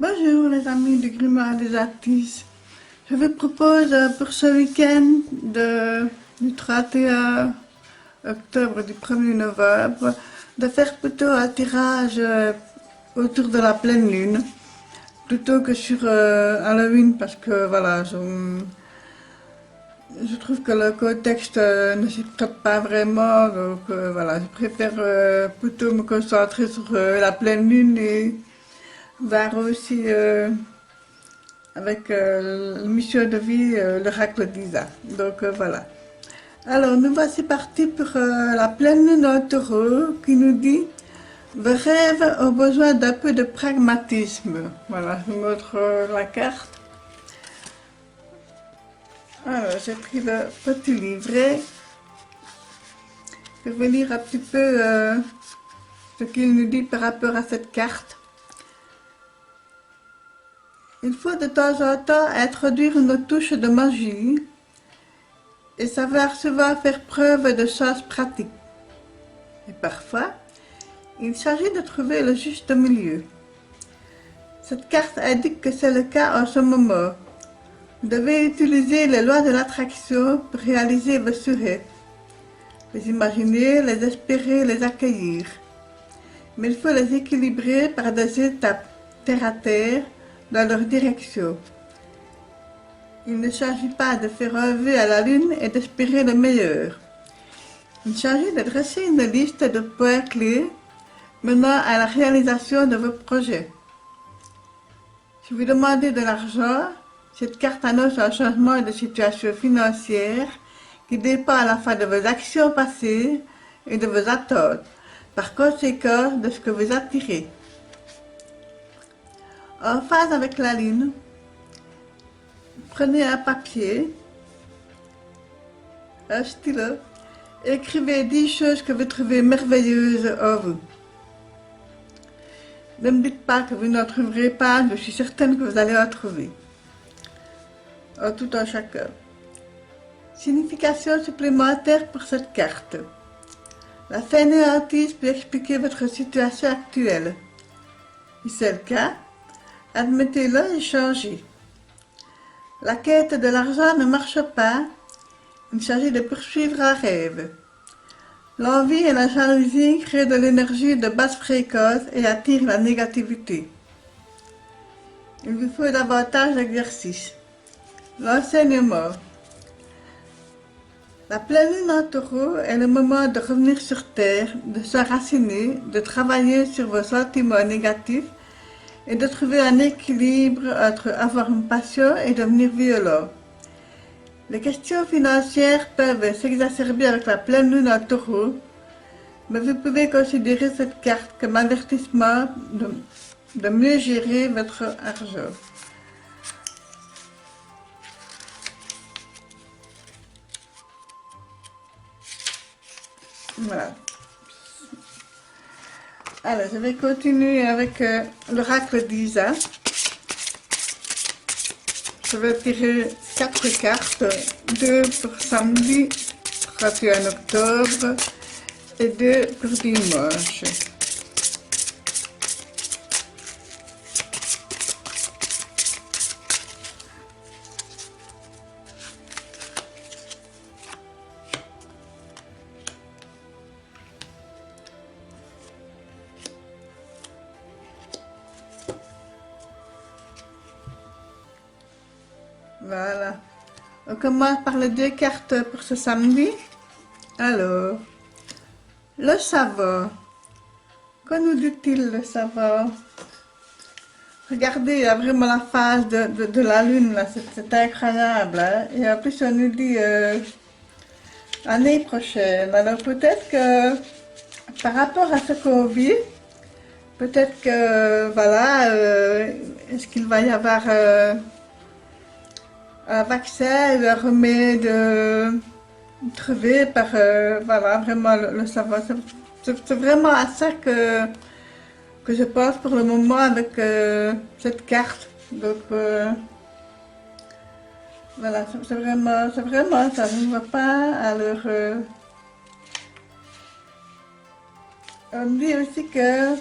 Bonjour les amis du Grimoire des Artistes. Je vous propose pour ce week-end du 31 octobre du 1er novembre de faire plutôt un tirage autour de la pleine lune plutôt que sur Halloween parce que voilà, je trouve que le contexte ne s'y prête pas vraiment, donc voilà, je préfère plutôt me concentrer sur la pleine lune et voir aussi avec la mission de vie, l'oracle d'Isa. Donc voilà. Alors nous voici partis pour la pleine lune en taureau qui nous dit vos rêves ont besoin d'un peu de pragmatisme. Voilà, je vous montre la carte. Alors j'ai pris le petit livret. Je vais lire un petit peu ce qu'il nous dit par rapport à cette carte. Il faut de temps en temps introduire une touche de magie et savoir souvent faire preuve de sens pratique. Et parfois, il s'agit de trouver le juste milieu. Cette carte indique que c'est le cas en ce moment. Vous devez utiliser les lois de l'attraction pour réaliser vos souhaits. Les imaginer, les espérer, les accueillir. Mais il faut les équilibrer par des étapes terre à terre dans leur direction. Il ne s'agit pas de faire un vœu à la lune et d'espérer le meilleur. Il s'agit de dresser une liste de points clés menant à la réalisation de vos projets. Si vous demandez de l'argent, cette carte annonce un changement de situation financière qui dépend à la fois de vos actions passées et de vos attentes, par conséquent de ce que vous attirez. En phase avec la lune, prenez un papier, un stylo, et écrivez 10 choses que vous trouvez merveilleuses en vous. Ne me dites pas que vous n'en trouverez pas, je suis certaine que vous allez en trouver. En tout en chacun. Signification supplémentaire pour cette carte. La fainéantise peut expliquer votre situation actuelle. Si c'est le cas, admettez-le et changez. La quête de l'argent ne marche pas, il s'agit de poursuivre un rêve. L'envie et la jalousie créent de l'énergie de basse fréquence et attirent la négativité. Il vous faut davantage d'exercice. L'enseignement. La pleine lune en taureau est le moment de revenir sur terre, de s'enraciner, de travailler sur vos sentiments négatifs et de trouver un équilibre entre avoir une passion et devenir violent. Les questions financières peuvent s'exacerber avec la pleine lune en taureau, mais vous pouvez considérer cette carte comme avertissement de mieux gérer votre argent. Voilà. Alors, je vais continuer avec l'oracle d'Isa. Je vais tirer 4 cartes, 2 pour samedi 31 octobre et 2 pour dimanche. Voilà. On commence par les 2 cartes pour ce samedi. Alors, le savant. Que nous dit-il le savant? Regardez, il y a vraiment la phase de la lune, là, c'est incroyable. Hein? Et en plus, on nous dit l'année prochaine. Alors peut-être que par rapport à ce qu'on vit, peut-être que, voilà, est-ce qu'il va y avoir un vaccin, un remède trouvé par, voilà, vraiment le savoir. C'est vraiment à ça que je pense pour le moment avec cette carte. Donc, voilà, c'est vraiment ça. Je ne vois pas. Alors, on me dit aussi que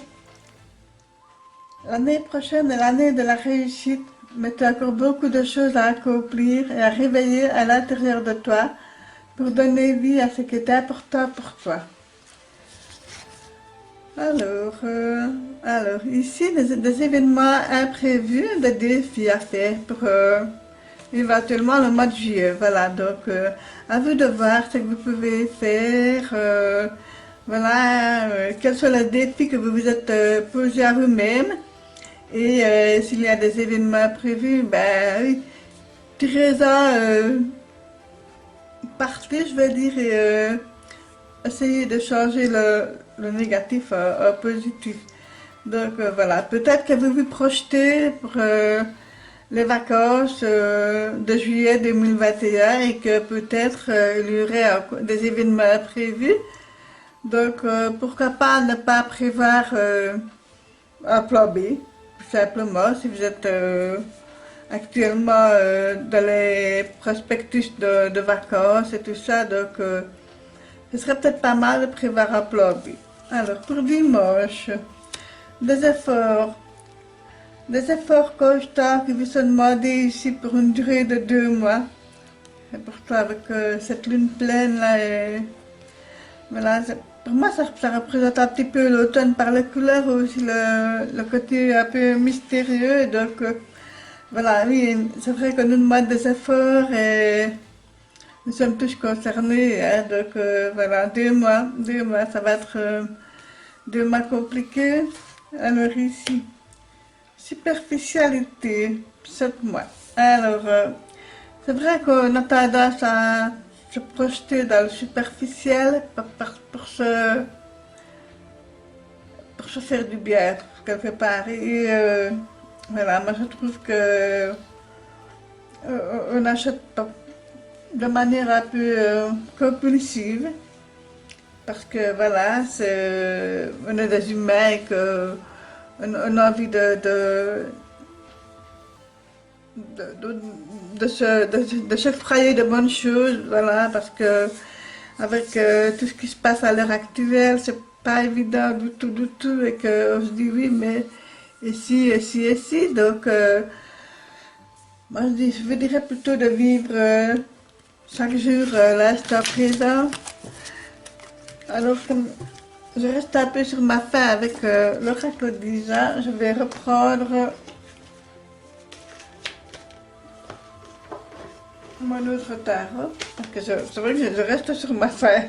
L'année prochaine est l'année de la réussite, mais tu as encore beaucoup de choses à accomplir et à réveiller à l'intérieur de toi pour donner vie à ce qui est important pour toi. Alors, ici, des événements imprévus, des défis à faire pour éventuellement le mois de juillet. Voilà, donc à vous de voir ce que vous pouvez faire. Voilà, quels sont les défis que vous vous êtes posés à vous-même. Et s'il y a des événements prévus, ben oui, tirez-en partez, je veux dire, et essayez de changer le négatif en positif. Donc voilà, peut-être que vous vous projetez pour les vacances de juillet 2021 et que peut-être il y aurait des événements prévus. Donc pourquoi pas ne pas prévoir un plan B, tout simplement, si vous êtes actuellement dans les prospectus de vacances et tout ça, donc ce serait peut-être pas mal de prévoir un plan B. Alors pour dimanche, des efforts. Des efforts constants qui vous sont demandés ici pour une durée de 2 mois. Et pour toi, avec cette lune pleine là, voilà, pour moi ça représente un petit peu l'automne par les couleurs, aussi le côté un peu mystérieux. Donc voilà, oui, c'est vrai qu'on nous demande des efforts et nous sommes tous concernés. Hein, donc voilà, 2 mois, ça va être 2 mois compliqués. Alors ici. Superficialité, 7 mois. Alors, c'est vrai qu'on a tendance à se projeter dans le superficiel pour se faire du bien, quelque part. Et voilà, moi je trouve que on n'achète pas de manière un peu compulsive, parce que voilà, on est des humains et que on a envie de se frayer de bonnes choses, voilà, parce que avec tout ce qui se passe à l'heure actuelle, c'est pas évident du tout, et qu'on se dit oui, mais et si, donc moi je dirais plutôt de vivre chaque jour l'instant présent. Alors, comme je reste un peu sur ma faim avec l'oracle déjà, je vais reprendre mon autre tarot, parce que c'est vrai que je reste sur ma faim.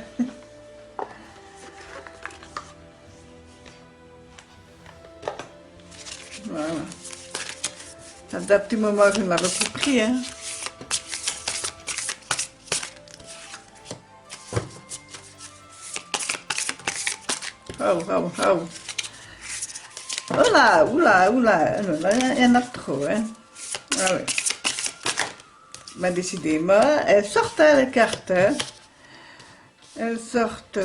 Voilà. Ça fait un petit moment que je ne l'avais plus pris, hein. Oh, oh, oh. Oula, oula, oula. Là, il y en a trop, hein. Ah oui. Mais décidément, elles sortent les cartes, hein. Elles sortent.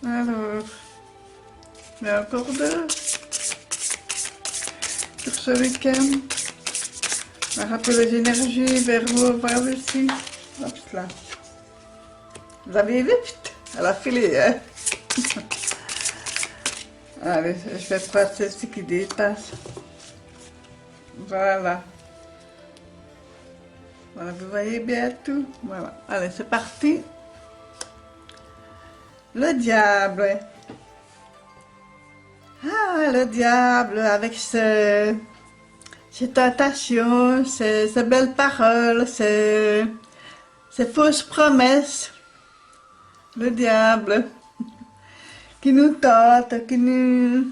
Alors, il y en a encore 2 sur ce week-end. On va rappeler les énergies vers vous, vers ici. Hop là. Vous avez vu, vite, elle a filé, hein. Allez, je vais prendre celle-ci qui dépasse. Voilà. Voilà, vous voyez bien tout. Voilà. Allez, c'est parti. Le diable. Ah, le diable avec ses tentations, ses belles paroles, ses fausses promesses. Le diable qui nous tente, qui nous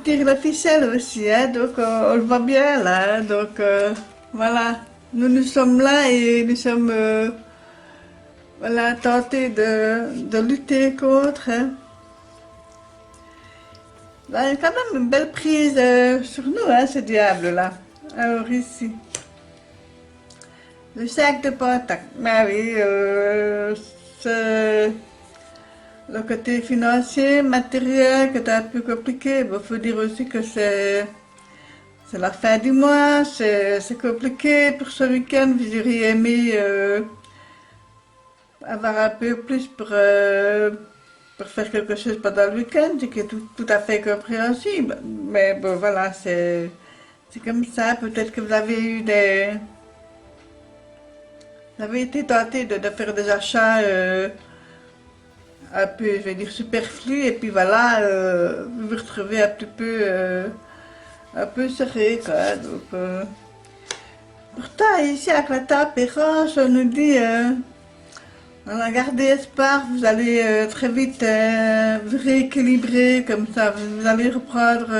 tire la ficelle aussi, hein, donc on le voit bien là, donc voilà, nous sommes là et nous sommes voilà, tentés de lutter contre. Hein. Là, il y a quand même une belle prise sur nous, hein, ce diable-là. Alors ici, le 5 de Pentacle, ah oui, c'est le côté financier, matériel, qui est un peu compliqué. Il faut dire aussi que c'est la fin du mois, c'est compliqué pour ce week-end. Vous auriez aimé avoir un peu plus pour pour faire quelque chose pendant le week-end, ce qui est tout à fait compréhensible. Mais bon, voilà, c'est comme ça. Peut-être que vous avez eu vous avez été tenté de faire des achats un peu, je vais dire, superflus, et puis voilà, vous vous retrouvez un peu serré, quoi. Donc, pourtant, ici, avec la table Perrange, on nous dit, voilà, gardez espoir, vous allez très vite vous rééquilibrer, comme ça, vous allez reprendre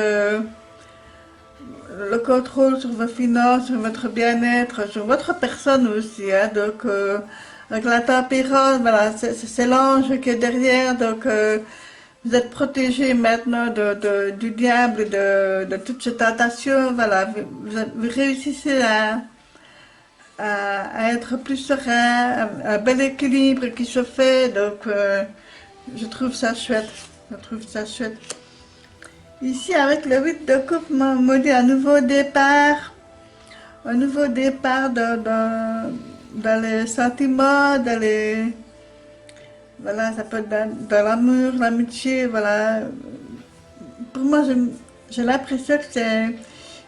le contrôle sur vos finances, sur votre bien-être, sur votre personne aussi, hein. Donc, avec la tempérance, voilà, c'est l'ange qui est derrière, donc vous êtes protégé maintenant du diable, de toutes ces tentations, voilà, vous réussissez à être plus serein, un bel équilibre qui se fait, donc je trouve ça chouette, je trouve ça chouette. Ici, avec le 8 de coupe, me dit un nouveau départ dans les sentiments, voilà, ça peut être dans l'amour, l'amitié, voilà. Pour moi, j'ai l'impression que c'est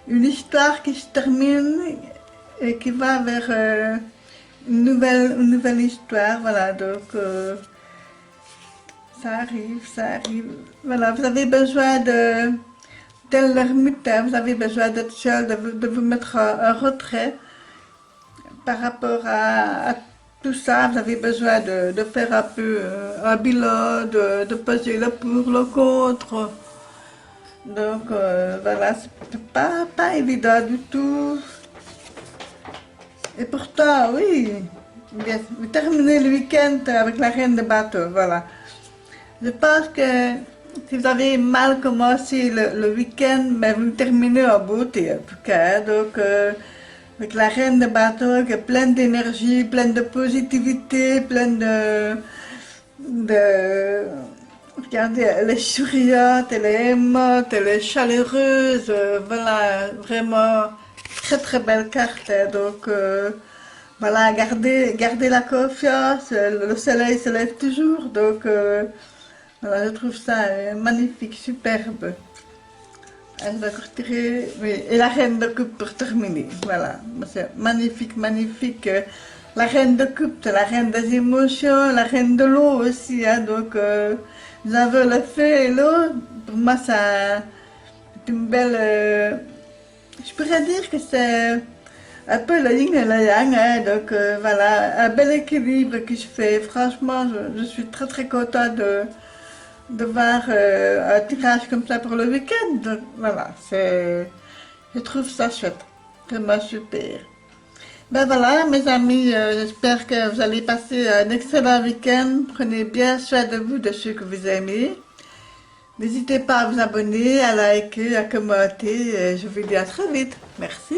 une histoire qui se termine et qui va vers une nouvelle histoire, voilà, donc ça arrive. Voilà, vous avez besoin tel l'ermite, hein, vous avez besoin d'être seul, de vous mettre en retrait par rapport à tout ça. Vous avez besoin de faire un peu un bilan, de peser le pour, le contre. Donc voilà, c'est pas évident du tout. Et pourtant, oui, bien, vous terminez le week-end avec la reine de bateau, voilà. Je pense que si vous avez mal commencé le week-end, mais vous le terminez en beauté en tout cas. Donc, avec la reine de bateau qui est pleine d'énergie, pleine de positivité, pleine regardez, elle est souriante, elle est aimante, elle est chaleureuse, voilà, vraiment très très belle carte. Hein. Donc, voilà, gardez la confiance, le soleil se lève toujours, donc voilà, je trouve ça magnifique, superbe. Je vais retirer, oui, et la reine de coupe pour terminer, voilà, c'est magnifique, magnifique. La reine de coupe, c'est la reine des émotions, la reine de l'eau aussi, hein, donc nous avons le feu et l'eau. Pour moi, c'est une belle, je pourrais dire que c'est un peu le yin et le yang, hein, donc voilà, un bel équilibre qui se fait. Franchement, je suis très très contente de voir un tirage comme ça pour le week-end. Donc voilà, je trouve ça chouette, vraiment super. Ben voilà, mes amis, j'espère que vous allez passer un excellent week-end. Prenez bien soin de vous, de ceux que vous aimez. N'hésitez pas à vous abonner, à liker, à commenter. Je vous dis à très vite. Merci.